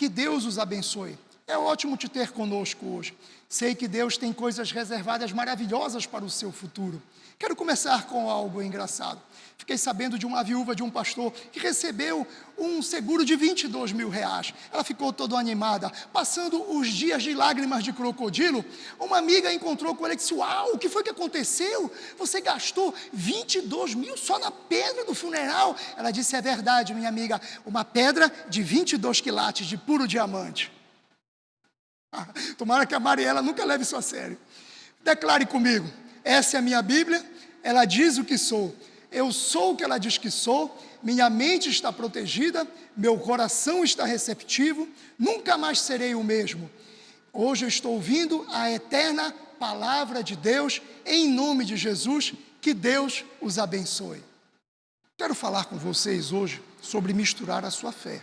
Que Deus os abençoe. É ótimo te ter conosco hoje. Sei que Deus tem coisas reservadas maravilhosas para o seu futuro. Quero começar com algo engraçado. Fiquei sabendo de uma viúva de um pastor que recebeu um seguro de 22 mil reais. Ela ficou toda animada. Passando os dias de lágrimas de crocodilo, uma amiga encontrou com ele e disse: uau, o que foi que aconteceu? Você gastou 22 mil só na pedra do funeral? Ela disse: é verdade, minha amiga, uma pedra de 22 quilates de puro diamante. Tomara que a Mariela nunca leve isso a sério. Declare comigo: essa é a minha Bíblia, ela diz o que sou. Eu sou o que ela diz que sou, minha mente está protegida, meu coração está receptivo, nunca mais serei o mesmo. Hoje eu estou ouvindo a eterna palavra de Deus, em nome de Jesus, que Deus os abençoe. Quero falar com vocês hoje sobre misturar a sua fé.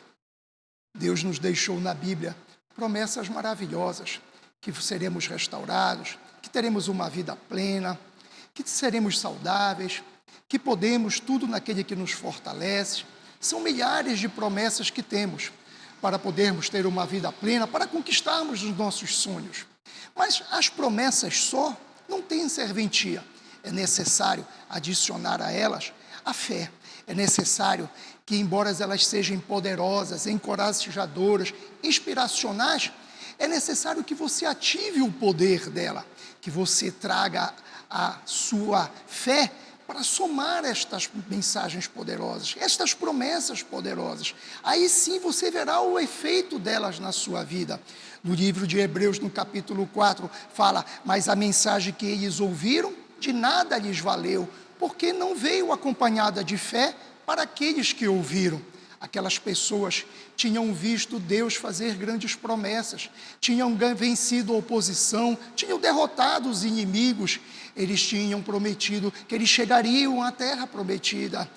Deus nos deixou na Bíblia promessas maravilhosas, que seremos restaurados, que teremos uma vida plena, que seremos saudáveis, que podemos tudo naquele que nos fortalece. São milhares de promessas que temos para podermos ter uma vida plena, para conquistarmos os nossos sonhos. Mas as promessas só não têm serventia. É necessário adicionar a elas a fé. É necessário que, embora elas sejam poderosas, encorajadoras, inspiracionais, é necessário que você ative o poder dela, que você traga a sua fé para somar estas mensagens poderosas, estas promessas poderosas. Aí sim você verá o efeito delas na sua vida. No livro de Hebreus, no capítulo 4, fala: mas a mensagem que eles ouviram, de nada lhes valeu, porque não veio acompanhada de fé para aqueles que ouviram. Aquelas pessoas tinham visto Deus fazer grandes promessas, tinham vencido a oposição, tinham derrotado os inimigos. Eles tinham prometido que eles chegariam à terra prometida,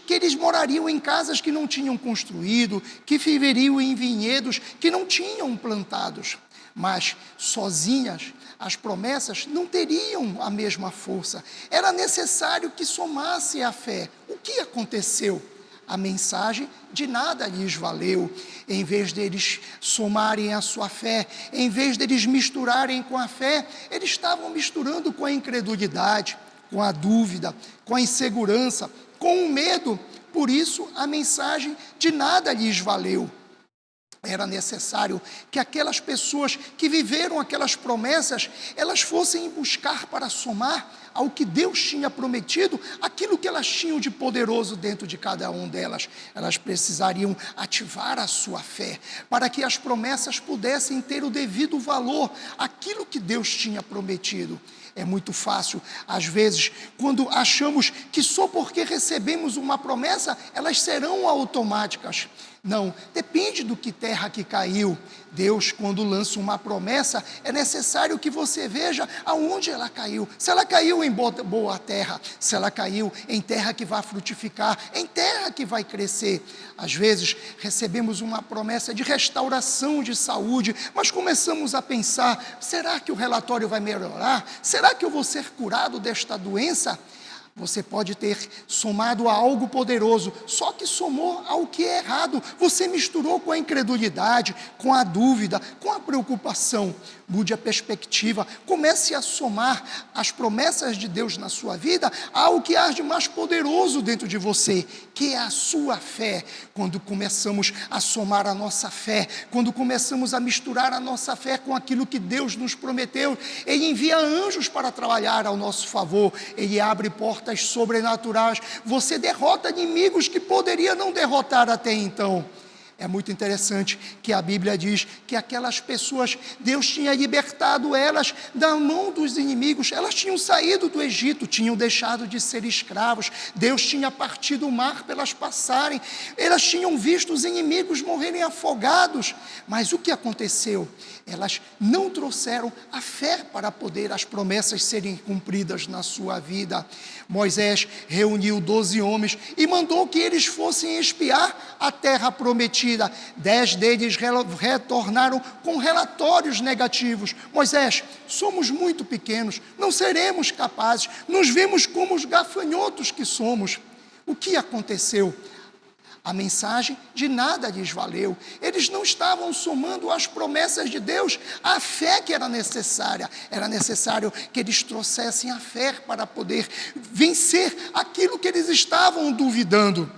que eles morariam em casas que não tinham construído, que viveriam em vinhedos que não tinham plantados. Mas sozinhas, as promessas não teriam a mesma força. Era necessário que somasse a fé. O que aconteceu? A mensagem de nada lhes valeu. Em vez deles somarem a sua fé, em vez deles misturarem com a fé, eles estavam misturando com a incredulidade, com a dúvida, com a insegurança, com o medo. Por isso, a mensagem de nada lhes valeu. Era necessário que aquelas pessoas que viveram aquelas promessas, elas fossem buscar para somar ao que Deus tinha prometido, aquilo que elas tinham de poderoso dentro de cada um delas. Elas precisariam ativar a sua fé, para que as promessas pudessem ter o devido valor, aquilo que Deus tinha prometido. É muito fácil, às vezes, quando achamos que só porque recebemos uma promessa, elas serão automáticas. Não, depende do que terra que caiu. Deus, quando lança uma promessa, é necessário que você veja aonde ela caiu. Se ela caiu em boa terra, se ela caiu em terra que vai frutificar, em terra que vai crescer. Às vezes, recebemos uma promessa de restauração de saúde, mas começamos a pensar: será que o relatório vai melhorar? Será que eu vou ser curado desta doença? Você pode ter somado a algo poderoso, só que somou ao que é errado. Você misturou com a incredulidade, com a dúvida, com a preocupação. Mude a perspectiva, comece a somar as promessas de Deus na sua vida ao que há de mais poderoso dentro de você, que é a sua fé. Quando começamos a somar a nossa fé, quando começamos a misturar a nossa fé com aquilo que Deus nos prometeu, Ele envia anjos para trabalhar ao nosso favor, Ele abre portas sobrenaturais, você derrota inimigos que poderia não derrotar até então. É muito interessante que a Bíblia diz que aquelas pessoas, Deus tinha libertado elas da mão dos inimigos. Elas tinham saído do Egito, tinham deixado de ser escravos. Deus tinha partido o mar para elas passarem. Elas tinham visto os inimigos morrerem afogados. Mas o que aconteceu? Elas não trouxeram a fé para poder as promessas serem cumpridas na sua vida. Moisés reuniu 12 homens e mandou que eles fossem espiar a terra prometida. 10 deles retornaram com relatórios negativos. Moisés, somos muito pequenos, não seremos capazes, nos vimos como os gafanhotos que somos. O que aconteceu? A mensagem de nada lhes valeu. Eles não estavam somando às promessas de Deus a fé que era necessária. Era necessário que eles trouxessem a fé para poder vencer aquilo que eles estavam duvidando.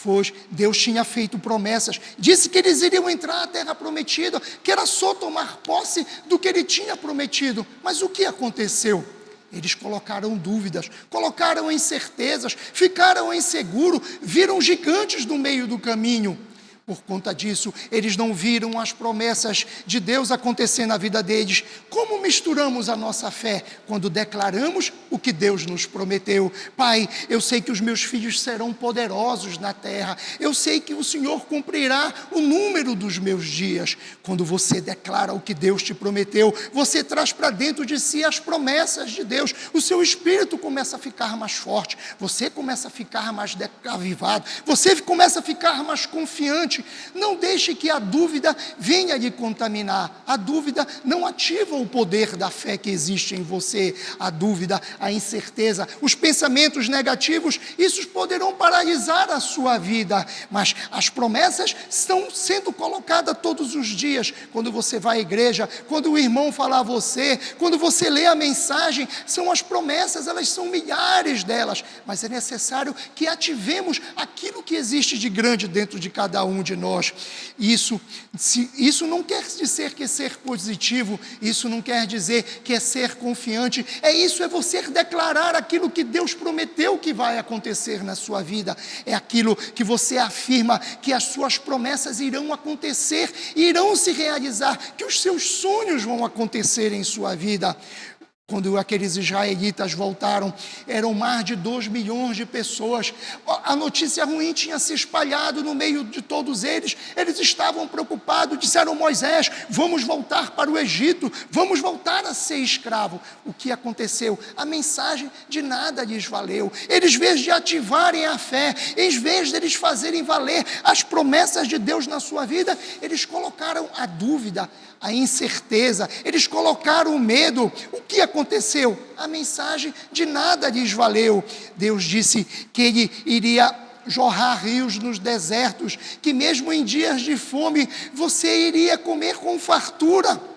Pois Deus tinha feito promessas, disse que eles iriam entrar na terra prometida, que era só tomar posse do que ele tinha prometido. Mas o que aconteceu? Eles colocaram dúvidas, colocaram incertezas, ficaram inseguros, viram gigantes no meio do caminho. Por conta disso, eles não viram as promessas de Deus acontecer na vida deles. Como misturamos a nossa fé quando declaramos o que Deus nos prometeu? Pai, eu sei que os meus filhos serão poderosos na terra. Eu sei que o Senhor cumprirá o número dos meus dias. Quando você declara o que Deus te prometeu, você traz para dentro de si as promessas de Deus. O seu espírito começa a ficar mais forte. Você começa a ficar mais avivado. Você começa a ficar mais confiante. Não deixe que a dúvida venha lhe contaminar. A dúvida não ativa o poder da fé que existe em você. A dúvida, a incerteza, os pensamentos negativos, isso poderão paralisar a sua vida. Mas as promessas estão sendo colocadas todos os dias. Quando você vai à igreja, quando o irmão fala a você, quando você lê a mensagem, são as promessas, elas são milhares delas. Mas é necessário que ativemos aquilo que existe de grande dentro de cada um de nós. Isso não quer dizer que é ser positivo, isso não quer dizer que é ser confiante, é você declarar aquilo que Deus prometeu que vai acontecer na sua vida, é aquilo que você afirma que as suas promessas irão acontecer, irão se realizar, que os seus sonhos vão acontecer em sua vida. Quando aqueles israelitas voltaram, eram mais de 2 milhões de pessoas. A notícia ruim tinha se espalhado no meio de todos eles. Eles estavam preocupados, disseram: Moisés, vamos voltar para o Egito, vamos voltar a ser escravo. O que aconteceu? A mensagem de nada lhes valeu. Eles, em vez de ativarem a fé, em vez de eles fazerem valer as promessas de Deus na sua vida, eles colocaram a dúvida, a incerteza, eles colocaram o medo. O que aconteceu? A mensagem de nada lhes valeu. Deus disse que Ele iria jorrar rios nos desertos, que mesmo em dias de fome, você iria comer com fartura.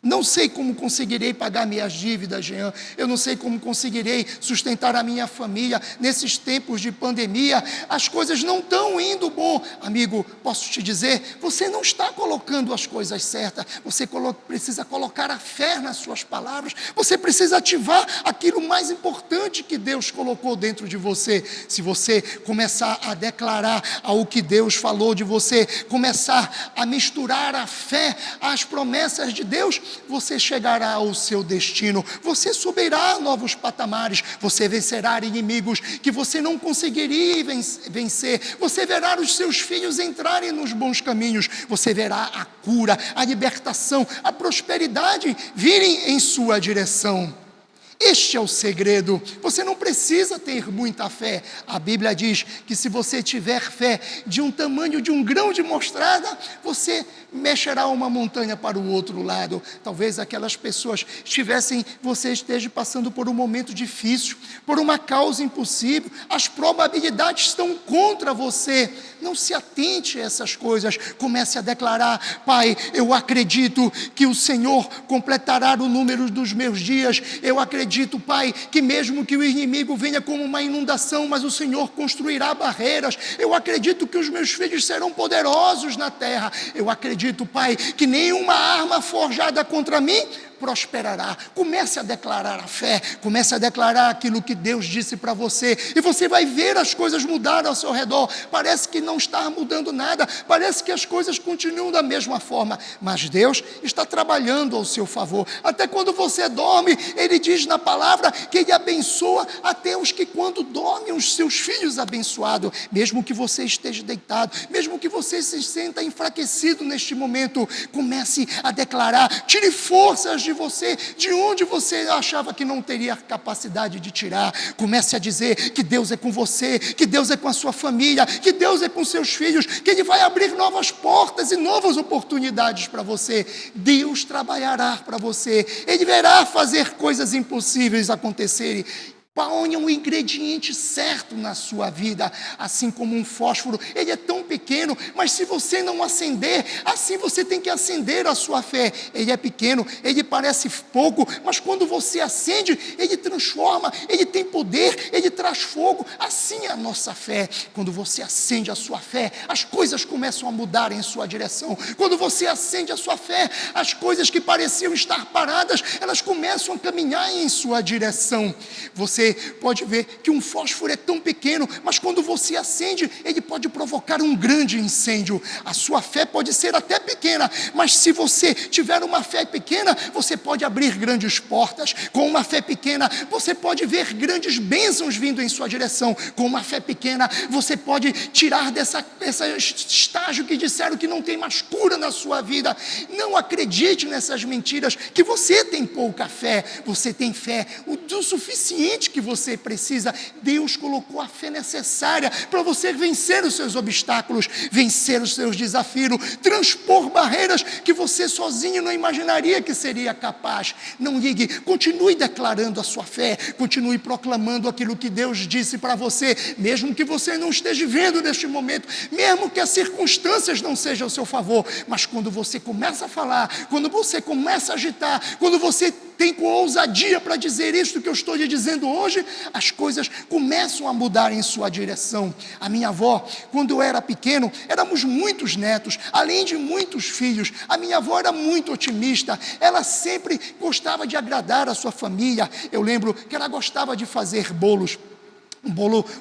Não sei como conseguirei pagar minhas dívidas, Jean. Eu não sei como conseguirei sustentar a minha família nesses tempos de pandemia. As coisas não estão indo bom. Amigo, posso te dizer, você não está colocando as coisas certas. Você precisa colocar a fé nas suas palavras. Você precisa ativar aquilo mais importante que Deus colocou dentro de você. Se você começar a declarar ao que Deus falou de você, começar a misturar a fé às promessas de Deus, você chegará ao seu destino, você subirá a novos patamares, você vencerá inimigos que você não conseguiria vencer, você verá os seus filhos entrarem nos bons caminhos, você verá a cura, a libertação, a prosperidade virem em sua direção. Este é o segredo. Você não precisa ter muita fé. A Bíblia diz que se você tiver fé de um tamanho de um grão de mostarda, você mexerá uma montanha para o outro lado. Talvez aquelas pessoas você esteja passando por um momento difícil, por uma causa impossível, as probabilidades estão contra você. Não se atente a essas coisas, comece a declarar: Pai, eu acredito que o Senhor completará o número dos meus dias, eu acredito, Pai, que mesmo que o inimigo venha como uma inundação, mas o Senhor construirá barreiras. Eu acredito que os meus filhos serão poderosos na terra. Eu acredito, Pai, que nenhuma arma forjada contra mim prosperará. Comece a declarar a fé, comece a declarar aquilo que Deus disse para você, e você vai ver as coisas mudar ao seu redor. Parece que não está mudando nada, parece que as coisas continuam da mesma forma, mas Deus está trabalhando ao seu favor. Até quando você dorme, Ele diz na palavra que Ele abençoa até os que quando dormem, os seus filhos abençoados. Mesmo que você esteja deitado, mesmo que você se sinta enfraquecido neste momento, comece a declarar, tire forças de você, de onde você achava que não teria capacidade de tirar. Comece a dizer que Deus é com você, que Deus é com a sua família, que Deus é com seus filhos, que Ele vai abrir novas portas e novas oportunidades para você. Deus trabalhará para você, Ele verá fazer coisas impossíveis acontecerem. Ponha um ingrediente certo na sua vida, assim como um fósforo, ele é tão pequeno, mas se você não acender, assim você tem que acender a sua fé. Ele é pequeno, ele parece pouco, mas quando você acende, ele transforma, ele tem poder, ele traz fogo. Assim é a nossa fé. Quando você acende a sua fé, as coisas começam a mudar em sua direção. Quando você acende a sua fé, as coisas que pareciam estar paradas, elas começam a caminhar em sua direção. Você pode ver que um fósforo é tão pequeno, mas quando você acende, ele pode provocar um grande incêndio. A sua fé pode ser até pequena, mas se você tiver uma fé pequena, você pode abrir grandes portas. Com uma fé pequena, você pode ver grandes bênçãos vindo em sua direção. Com uma fé pequena, você pode tirar desse estágio que disseram que não tem mais cura na sua vida. Não acredite nessas mentiras, que você tem pouca fé. Você tem fé o suficiente que você precisa. Deus colocou a fé necessária para você vencer os seus obstáculos, vencer os seus desafios, transpor barreiras que você sozinho não imaginaria que seria capaz. Não ligue, continue declarando a sua fé, continue proclamando aquilo que Deus disse para você, mesmo que você não esteja vendo neste momento, mesmo que as circunstâncias não sejam ao seu favor, mas quando você começa a falar, quando você começa a agitar, quando você tem com ousadia para dizer isso que eu estou lhe dizendo hoje, as coisas começam a mudar em sua direção. A minha avó, quando eu era pequeno, éramos muitos netos, além de muitos filhos. A minha avó era muito otimista, ela sempre gostava de agradar a sua família. Eu lembro que ela gostava de fazer bolos.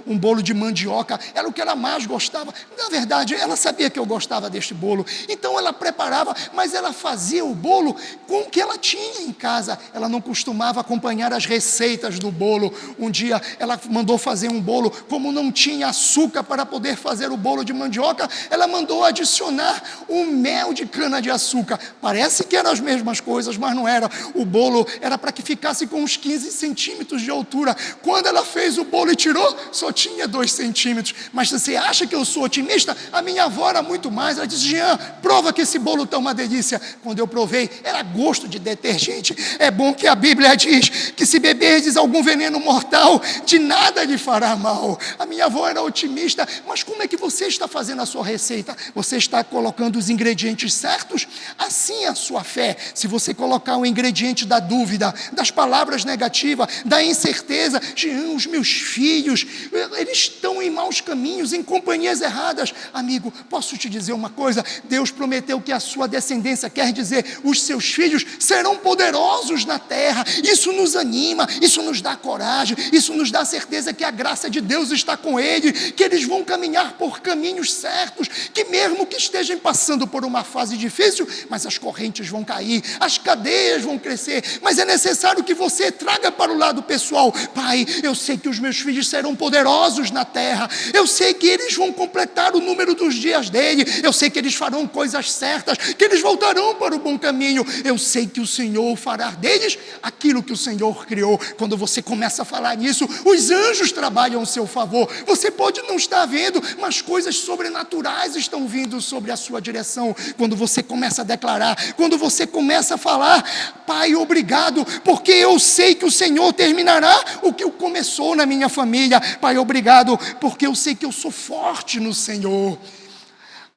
Um bolo de mandioca, era o que ela mais gostava. Na verdade, ela sabia que eu gostava deste bolo, então ela preparava, mas ela fazia o bolo com o que ela tinha em casa. Ela não costumava acompanhar as receitas do bolo. Um dia ela mandou fazer um bolo, como não tinha açúcar para poder fazer o bolo de mandioca, ela mandou adicionar o mel de cana-de-açúcar. Parece que eram as mesmas coisas, mas não era. O bolo era para que ficasse com uns 15 centímetros de altura. Quando ela fez o bolo e tirou, só tinha 2 centímetros. Mas você acha que eu sou otimista? A minha avó era muito mais. Ela disse: Jean, prova que esse bolo está uma delícia. Quando eu provei, era gosto de detergente. É bom que a Bíblia diz que se beberdes algum veneno mortal, de nada lhe fará mal. A minha avó era otimista. Mas como é que você está fazendo a sua receita? Você está colocando os ingredientes certos? Assim é a sua fé. Se você colocar o ingrediente da dúvida, das palavras negativas, da incerteza, Jean, os meus filhos, eles estão em maus caminhos, em companhias erradas. Amigo, posso te dizer uma coisa? Deus prometeu que a sua descendência, quer dizer, os seus filhos, serão poderosos na terra. Isso nos anima, isso nos dá coragem, isso nos dá certeza que a graça de Deus está com eles, que eles vão caminhar por caminhos certos, que mesmo que estejam passando por uma fase difícil, mas as correntes vão cair, as cadeias vão crescer, mas é necessário que você traga para o lado pessoal: Pai, eu sei que os meus filhos serão poderosos na terra, eu sei que eles vão completar o número dos dias dele, eu sei que eles farão coisas certas, que eles voltarão para o bom caminho, eu sei que o Senhor fará deles aquilo que o Senhor criou. Quando você começa a falar nisso, os anjos trabalham ao seu favor. Você pode não estar vendo, mas coisas sobrenaturais estão vindo sobre a sua direção. Quando você começa a declarar, quando você começa a falar: Pai, obrigado, porque eu sei que o Senhor terminará o que começou na minha família. Pai, obrigado, porque eu sei que eu sou forte no Senhor.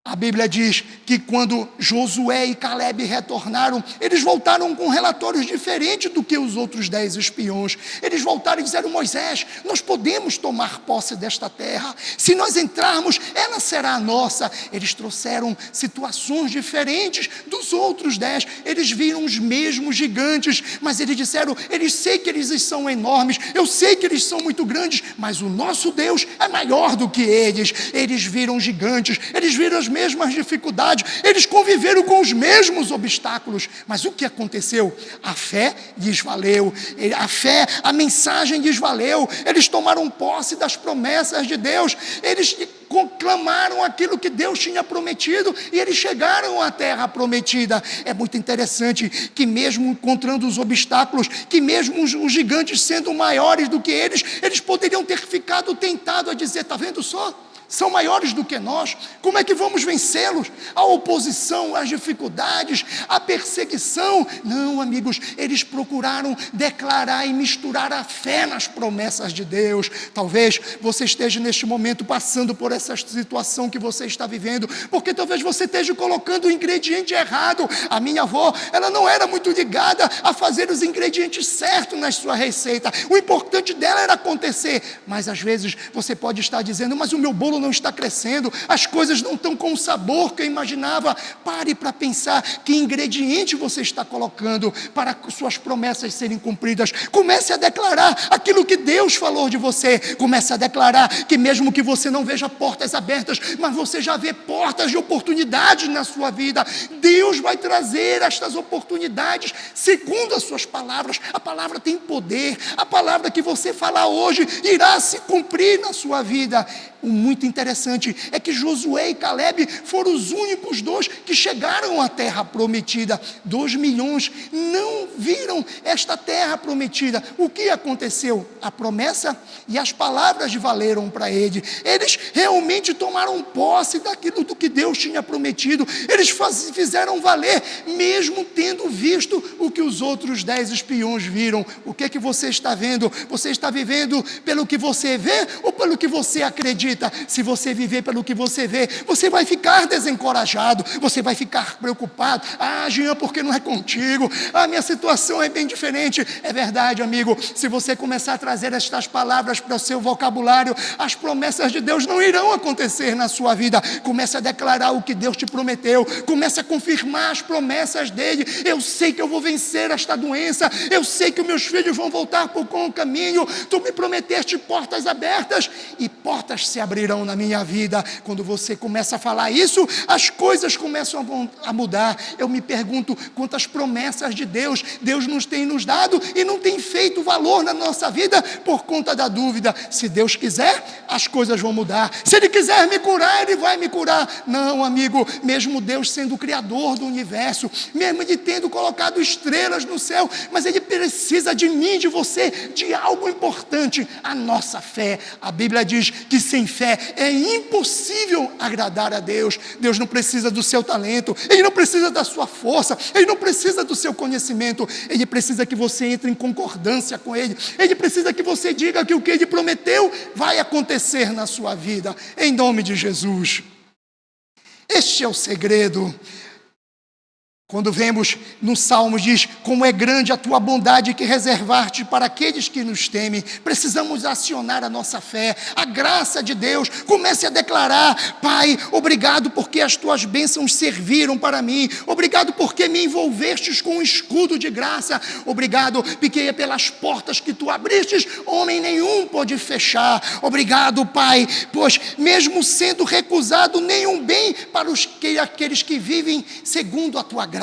A Bíblia diz que quando Josué e Caleb retornaram, eles voltaram com relatórios diferentes do que os outros 10 espiões. Eles voltaram e disseram: Moisés, nós podemos tomar posse desta terra. Se nós entrarmos, ela será nossa. Eles trouxeram situações diferentes dos outros 10. Eles viram os mesmos gigantes, mas eles disseram: eles sei que eles são enormes, eu sei que eles são muito grandes, mas o nosso Deus é maior do que eles. Eles viram gigantes, eles viram as mesmas dificuldades, eles conviveram com os mesmos obstáculos, mas o que aconteceu? A fé lhes valeu, a fé, a mensagem lhes valeu, eles tomaram posse das promessas de Deus, eles conclamaram aquilo que Deus tinha prometido e eles chegaram à terra prometida. É muito interessante que mesmo encontrando os obstáculos, que mesmo os gigantes sendo maiores do que eles poderiam ter ficado tentados a dizer: está vendo só? são maiores do que nós. Como é que vamos vencê-los? A oposição, as dificuldades, a perseguição. Não, amigos, eles procuraram declarar e misturar a fé nas promessas de Deus. Talvez você esteja neste momento passando por essa situação que você está vivendo, porque talvez você esteja colocando o ingrediente errado. A minha avó, ela não era muito ligada a fazer os ingredientes certos na sua receita. O importante dela era acontecer. Mas às vezes você pode estar dizendo: mas o meu bolo não está crescendo, as coisas não estão com o sabor que eu imaginava. Pare para pensar que ingrediente você está colocando para suas promessas serem cumpridas. Comece a declarar aquilo que Deus falou de você. Comece a declarar que mesmo que você não veja portas abertas, mas você já vê portas de oportunidade na sua vida. Deus vai trazer estas oportunidades segundo as suas palavras. A palavra tem poder. A palavra que você falar hoje irá se cumprir na sua vida. O muito interessante é que Josué e Caleb foram os únicos dois que chegaram à terra prometida. 2 milhões não viram esta terra prometida. O que aconteceu? A promessa e as palavras valeram para eles. Eles realmente tomaram posse daquilo do que Deus tinha prometido. Eles fizeram valer, mesmo tendo visto o que os outros 10 espiões viram. O que é que você está vendo? Você está vivendo pelo que você vê ou pelo que você acredita? Se você viver pelo que você vê, você vai ficar desencorajado, você vai ficar preocupado. Ah, Jean, porque não é contigo? A minha situação é bem diferente. É verdade, amigo. Se você começar a trazer estas palavras para o seu vocabulário, as promessas de Deus não irão acontecer na sua vida. Comece a declarar o que Deus te prometeu. Comece a confirmar as promessas dele. Eu sei que eu vou vencer esta doença. Eu sei que os meus filhos vão voltar por bom caminho. Tu me prometeste portas abertas e portas se abrirão na minha vida. Quando você começa a falar isso, as coisas começam a mudar. Eu me pergunto quantas promessas de Deus nos tem nos dado e não tem feito valor na nossa vida por conta da dúvida. Se Deus quiser, as coisas vão mudar. Se Ele quiser me curar, Ele vai me curar. Não, amigo, mesmo Deus sendo o Criador do universo, mesmo Ele tendo colocado estrelas no céu, mas Ele precisa de mim, de você, de algo importante: a nossa fé. A Bíblia diz que sem fé é impossível agradar a Deus. Deus não precisa do seu talento, Ele não precisa da sua força, Ele não precisa do seu conhecimento. Ele precisa que você entre em concordância com Ele. Ele precisa que você diga que o que Ele prometeu vai acontecer na sua vida, em nome de Jesus. Este é o segredo. Quando vemos no Salmo, diz: como é grande a tua bondade que reservaste para aqueles que nos temem. Precisamos acionar a nossa fé, a graça de Deus. Comece a declarar: Pai, obrigado porque as tuas bênçãos serviram para mim. Obrigado porque me envolvestes com um escudo de graça. Obrigado porque pelas portas que tu abristes, homem nenhum pode fechar. Obrigado, Pai, pois mesmo sendo recusado nenhum bem para aqueles que vivem segundo a tua graça.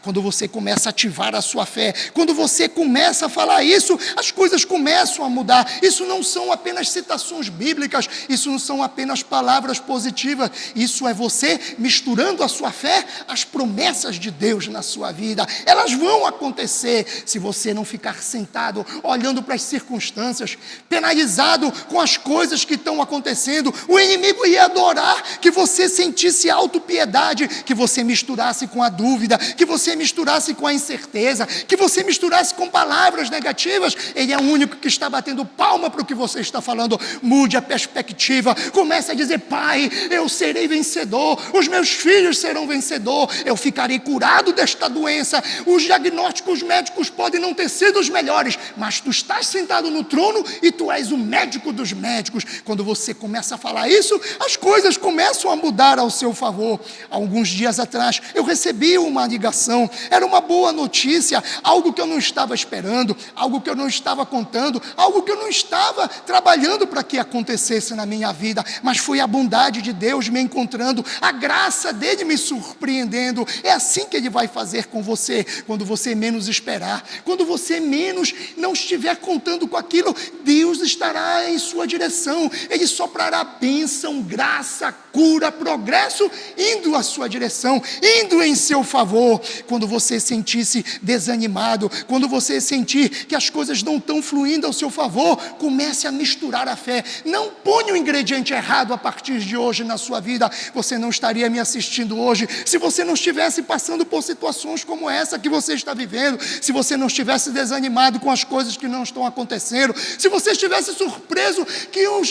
Quando você começa a ativar a sua fé, quando você começa a falar isso, as coisas começam a mudar. Isso não são apenas citações bíblicas, isso não são apenas palavras positivas, isso é você misturando a sua fé às promessas de Deus na sua vida. Elas vão acontecer se você não ficar sentado olhando para as circunstâncias, penalizado com as coisas que estão acontecendo. O inimigo ia adorar que você sentisse autopiedade, que você misturasse com a dúvida, que você misturasse com a incerteza, que você misturasse com palavras negativas. Ele é o único que está batendo palma para o que você está falando. Mude a perspectiva, comece a dizer: Pai, eu serei vencedor, os meus filhos serão vencedores, eu ficarei curado desta doença. Os diagnósticos médicos podem não ter sido os melhores, mas tu estás sentado no trono e tu és o médico dos médicos. Quando você começa a falar isso, as coisas começam a mudar ao seu favor. Alguns dias atrás eu recebi uma ligação, era uma boa notícia, algo que eu não estava esperando, algo que eu não estava contando, algo que eu não estava trabalhando para que acontecesse na minha vida, mas foi a bondade de Deus me encontrando, a graça dele me surpreendendo. É assim que Ele vai fazer com você, quando você menos esperar, quando você menos não estiver contando com aquilo, Deus estará em sua direção, Ele soprará bênção, graça, cura, progresso, indo à sua direção, indo em seu favor. favor. Quando você sentir-se desanimado, quando você sentir que as coisas não estão fluindo ao seu favor, comece a misturar a fé. Não ponha o ingrediente errado a partir de hoje na sua vida. Você não estaria me assistindo hoje se você não estivesse passando por situações como essa que você está vivendo, se você não estivesse desanimado com as coisas que não estão acontecendo, se você estivesse surpreso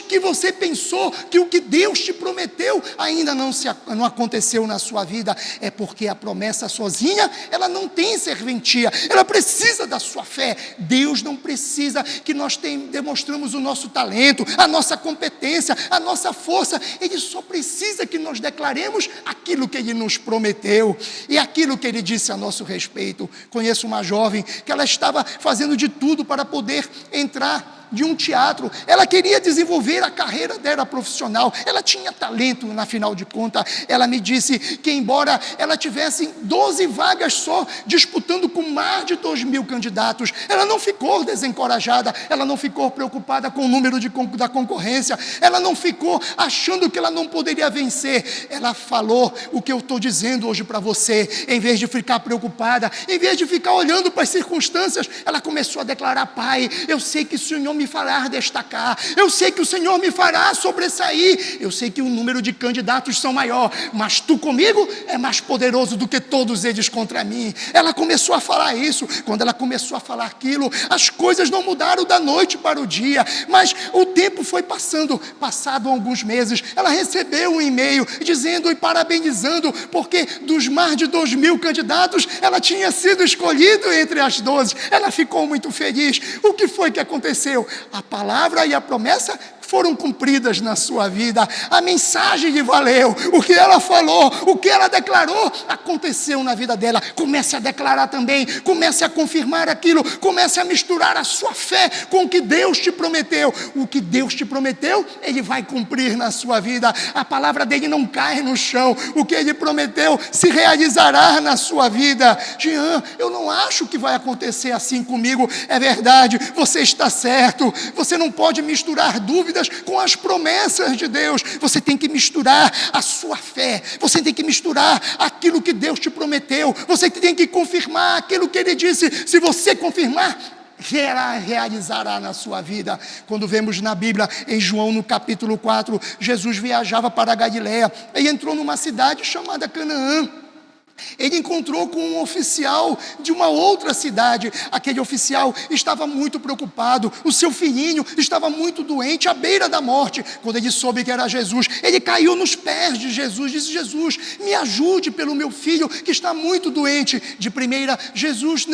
que você pensou que o que Deus te prometeu ainda não aconteceu na sua vida. É porque a promessa sozinha, ela não tem serventia, ela precisa da sua fé. Deus não precisa que nós demonstramos o nosso talento, a nossa competência, a nossa força. Ele só precisa que nós declaremos aquilo que Ele nos prometeu e aquilo que Ele disse a nosso respeito. Conheço uma jovem que ela estava fazendo de tudo para poder entrar de um teatro. Ela queria desenvolver a carreira dela profissional, ela tinha talento, na final de contas. Ela me disse que embora ela tivesse 12 vagas só, disputando com mais de 2.000 candidatos, ela não ficou desencorajada, ela não ficou preocupada com o número da concorrência, ela não ficou achando que ela não poderia vencer. Ela falou o que eu estou dizendo hoje para você. Em vez de ficar preocupada, em vez de ficar olhando para as circunstâncias, ela começou a declarar: Pai, eu sei que o Senhor me fará destacar, eu sei que o Senhor me fará sobressair, eu sei que o número de candidatos são maior, mas Tu comigo é mais poderoso do que todos eles contra mim. Ela começou a falar isso. Quando ela começou a falar aquilo, as coisas não mudaram da noite para o dia, mas o tempo foi passado alguns meses, ela recebeu um e-mail dizendo e parabenizando, porque dos mais de 2.000 candidatos, ela tinha sido escolhida entre as 12, ela ficou muito feliz. O que foi que aconteceu? A palavra e a promessa foram cumpridas na sua vida, a mensagem lhe valeu, o que ela falou, o que ela declarou, aconteceu na vida dela. Comece a declarar também, comece a confirmar aquilo, comece a misturar a sua fé com o que Deus te prometeu. O que Deus te prometeu, Ele vai cumprir na sua vida. A palavra dele não cai no chão, o que Ele prometeu se realizará na sua vida. Jean, eu não acho que vai acontecer assim comigo. É verdade, você está certo, você não pode misturar dúvidas com as promessas de Deus. Você tem que misturar a sua fé, você tem que misturar aquilo que Deus te prometeu, você tem que confirmar aquilo que Ele disse. Se você confirmar, realizará na sua vida. Quando vemos na Bíblia, em João no capítulo 4, Jesus viajava para a Galileia e entrou numa cidade chamada Canaã. Ele encontrou com um oficial de uma outra cidade. Aquele oficial estava muito preocupado, o seu filhinho estava muito doente, à beira da morte. Quando ele soube que era Jesus, ele caiu nos pés de Jesus, disse: Jesus, me ajude pelo meu filho que está muito doente. De primeira, Jesus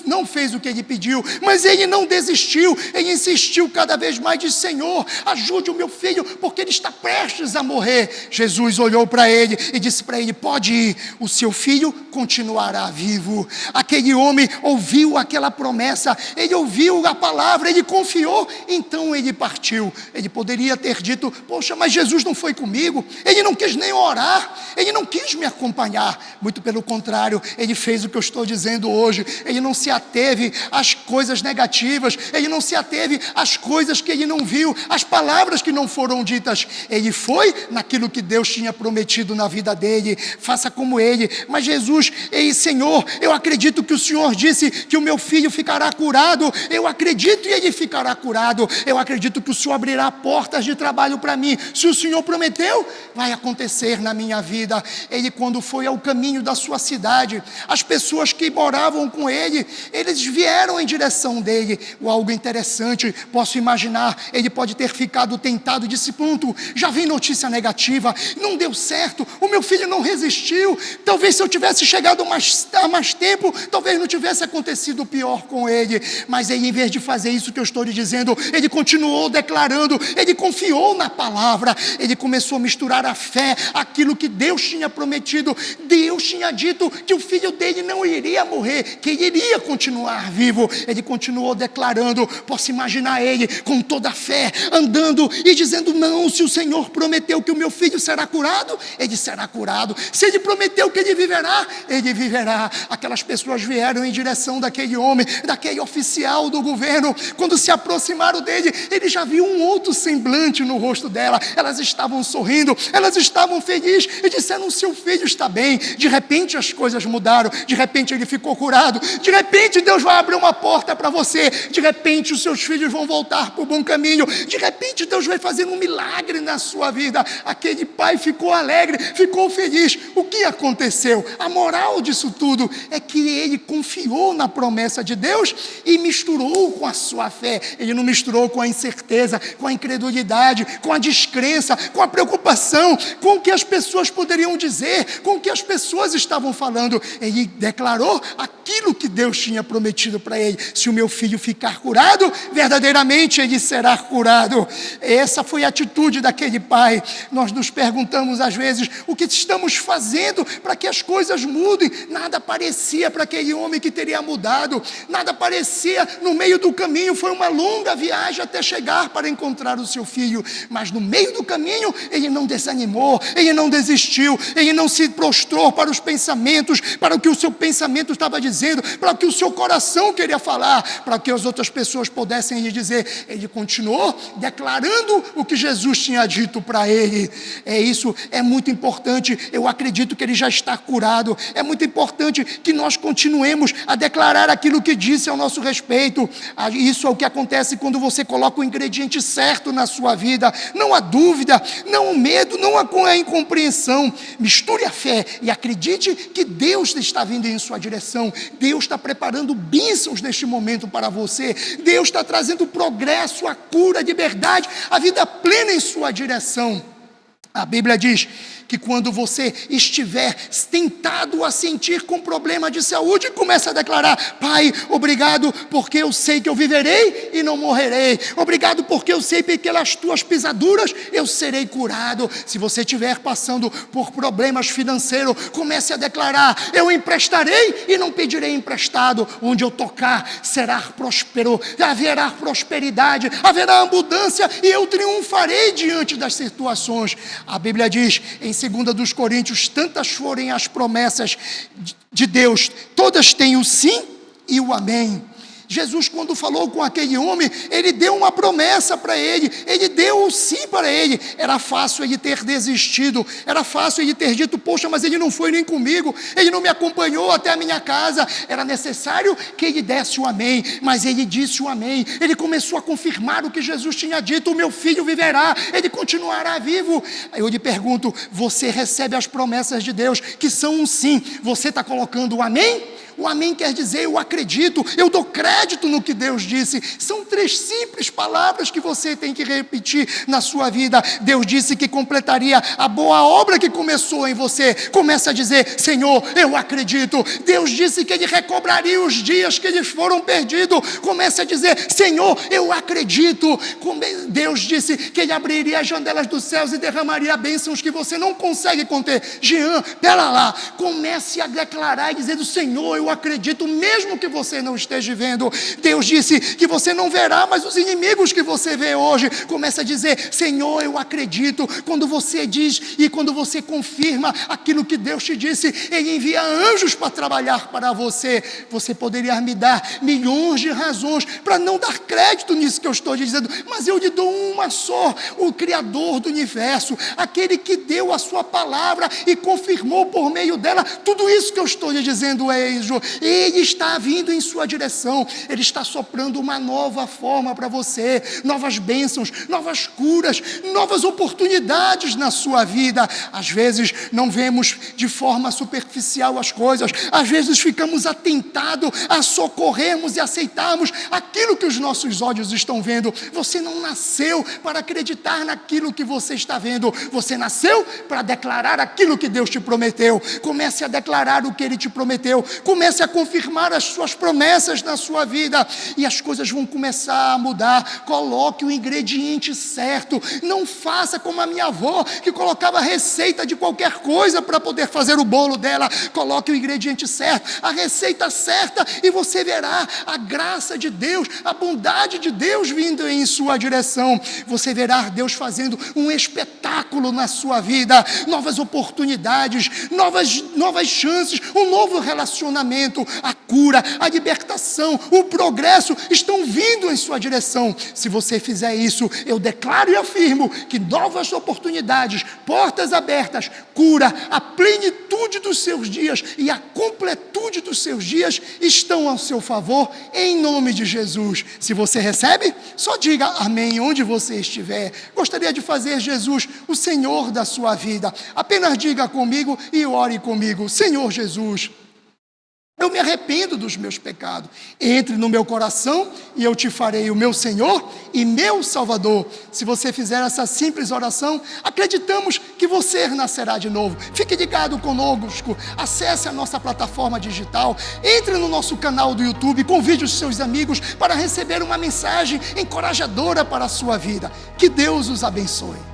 não fez o que ele pediu, mas ele não desistiu, ele insistiu cada vez mais, disse: Senhor, ajude o meu filho, porque ele está prestes a morrer. Jesus olhou para ele e disse para ele: pode ir, o seu filho continuará vivo. Aquele homem ouviu aquela promessa, ele ouviu a palavra, ele confiou, então ele partiu. Ele poderia ter dito: poxa, mas Jesus não foi comigo, ele não quis nem orar, ele não quis me acompanhar. Muito pelo contrário, ele fez o que eu estou dizendo hoje. Ele não se ateve às coisas negativas, ele não se ateve às coisas que ele não viu, às palavras que não foram ditas. Ele foi naquilo que Deus tinha prometido na vida dele. Faça como ele. Mas Jesus: ei, Senhor, eu acredito que o Senhor disse que o meu filho ficará curado, eu acredito e ele ficará curado, eu acredito que o Senhor abrirá portas de trabalho para mim. Se o Senhor prometeu, vai acontecer na minha vida. Ele, quando foi ao caminho da sua cidade, as pessoas que moravam com ele, eles vieram em direção dele. Algo interessante, posso imaginar, ele pode ter ficado tentado e disse: pronto, já vem notícia negativa, não deu certo, o meu filho não resistiu. Talvez se eu tivesse chegado há mais tempo, talvez não tivesse acontecido pior com ele. Mas ele, em vez de fazer isso que eu estou lhe dizendo, ele continuou declarando, ele confiou na palavra, ele começou a misturar a fé, aquilo que Deus tinha prometido. Deus tinha dito que o filho dele não iria morrer, que ele iria continuar vivo. Ele continuou declarando. Posso imaginar ele com toda a fé, andando e dizendo: não, se o Senhor prometeu que o meu filho será curado, ele será curado. Se ele prometeu que ele viverá viverá, ele viverá. Aquelas pessoas vieram em direção daquele homem, daquele oficial do governo. Quando se aproximaram dele, ele já viu um outro semblante no rosto dela. Elas estavam sorrindo, elas estavam felizes e disseram: seu filho está bem. De repente as coisas mudaram, de repente ele ficou curado, de repente Deus vai abrir uma porta para você, de repente os seus filhos vão voltar para o bom caminho, de repente Deus vai fazer um milagre na sua vida. Aquele pai ficou alegre, ficou feliz. O que aconteceu? A moral disso tudo é que ele confiou na promessa de Deus e misturou com a sua fé. Ele não misturou com a incerteza, com a incredulidade, com a descrença, com a preocupação, com o que as pessoas poderiam dizer, com o que as pessoas estavam falando. Ele declarou aquilo que Deus tinha prometido para ele: se o meu filho ficar curado, verdadeiramente ele será curado. Essa foi a atitude daquele pai. Nós nos perguntamos às vezes: o que estamos fazendo para que as coisas mudem? Nada parecia para aquele homem que teria mudado, nada parecia. No meio do caminho foi uma longa viagem até chegar para encontrar o seu filho, mas no meio do caminho ele não desanimou, ele não desistiu, ele não se prostrou para os pensamentos, para o que o seu pensamento estava dizendo, para o que o seu coração queria falar, para que as outras pessoas pudessem lhe dizer. Ele continuou declarando o que Jesus tinha dito para ele. Isso é muito importante. Eu acredito que ele já está curado. É muito importante que nós continuemos a declarar aquilo que disse ao nosso respeito. Isso é o que acontece quando você coloca o ingrediente certo na sua vida. Não há dúvida, não há medo, não há incompreensão. Misture a fé e acredite que Deus está vindo em sua direção. Deus está preparando bênçãos neste momento para você. Deus está trazendo progresso, a cura, a liberdade, a vida plena em sua direção. A Bíblia diz que quando você estiver tentado a sentir com problema de saúde, comece a declarar: Pai, obrigado porque eu sei que eu viverei e não morrerei. Obrigado porque eu sei que pelas tuas pisaduras eu serei curado. Se você estiver passando por problemas financeiros, comece a declarar: eu emprestarei e não pedirei emprestado. Onde eu tocar será próspero, haverá prosperidade, haverá abundância e eu triunfarei diante das situações. A Bíblia diz em 2 Coríntios: tantas forem as promessas de Deus, todas têm o sim e o amém. Jesus, quando falou com aquele homem, ele deu uma promessa para ele, ele deu o sim para ele. Era fácil ele ter desistido, era fácil ele ter dito: poxa, mas ele não foi nem comigo, ele não me acompanhou até a minha casa. Era necessário que ele desse o amém, mas ele disse o amém. Ele começou a confirmar o que Jesus tinha dito: o meu filho viverá, ele continuará vivo. Aí eu lhe pergunto: você recebe as promessas de Deus, que são um sim, você está colocando o amém? O amém quer dizer: eu acredito, eu dou crédito no que Deus disse. São 3 simples palavras que você tem que repetir na sua vida. Deus disse que completaria a boa obra que começou em você. Comece a dizer: Senhor, eu acredito. Deus disse que Ele recobraria os dias que lhes foram perdidos. Comece a dizer: Senhor, eu acredito. Deus disse que Ele abriria as janelas dos céus e derramaria bênçãos que você não consegue conter. Jean, pera lá. Comece a declarar e dizer: Senhor, eu acredito, mesmo que você não esteja vendo. Deus disse que você não verá, mas os inimigos que você vê hoje. Comece a dizer: Senhor, eu acredito. Quando você diz e quando você confirma aquilo que Deus te disse, Ele envia anjos para trabalhar para você. Você poderia me dar milhões de razões para não dar crédito nisso que eu estou lhe dizendo, mas eu lhe dou uma só: o Criador do universo, aquele que deu a sua palavra e confirmou por meio dela tudo isso que eu estou lhe dizendo. Ele está vindo em sua direção, Ele está soprando uma nova forma para você, novas bênçãos, novas curas, novas oportunidades na sua vida. Às vezes não vemos de forma superficial as coisas, às vezes ficamos atentados a socorrermos e aceitarmos aquilo que os nossos olhos estão vendo. Você não nasceu para acreditar naquilo que você está vendo, você nasceu para declarar aquilo que Deus te prometeu. Comece a declarar o que Ele te prometeu, comece comece a confirmar as suas promessas na sua vida, e as coisas vão começar a mudar. Coloque o ingrediente certo, não faça como a minha avó, que colocava a receita de qualquer coisa para poder fazer o bolo dela. Coloque o ingrediente certo, a receita certa, e você verá a graça de Deus, a bondade de Deus vindo em sua direção. Você verá Deus fazendo um espetáculo na sua vida, novas oportunidades, novas chances, um novo relacionamento, a cura, a libertação, o progresso estão vindo em sua direção. Se você fizer isso, eu declaro e afirmo que novas oportunidades, portas abertas, cura, a plenitude dos seus dias e a completude dos seus dias estão ao seu favor, em nome de Jesus. Se você recebe, só diga amém onde você estiver. Gostaria de fazer Jesus o Senhor da sua vida. Apenas diga comigo e ore comigo. Senhor Jesus, eu me arrependo dos meus pecados. Entre no meu coração e eu te farei o meu Senhor e meu Salvador. Se você fizer essa simples oração, acreditamos que você nascerá de novo. Fique ligado conosco, acesse a nossa plataforma digital, entre no nosso canal do YouTube, convide os seus amigos para receber uma mensagem encorajadora para a sua vida. Que Deus os abençoe.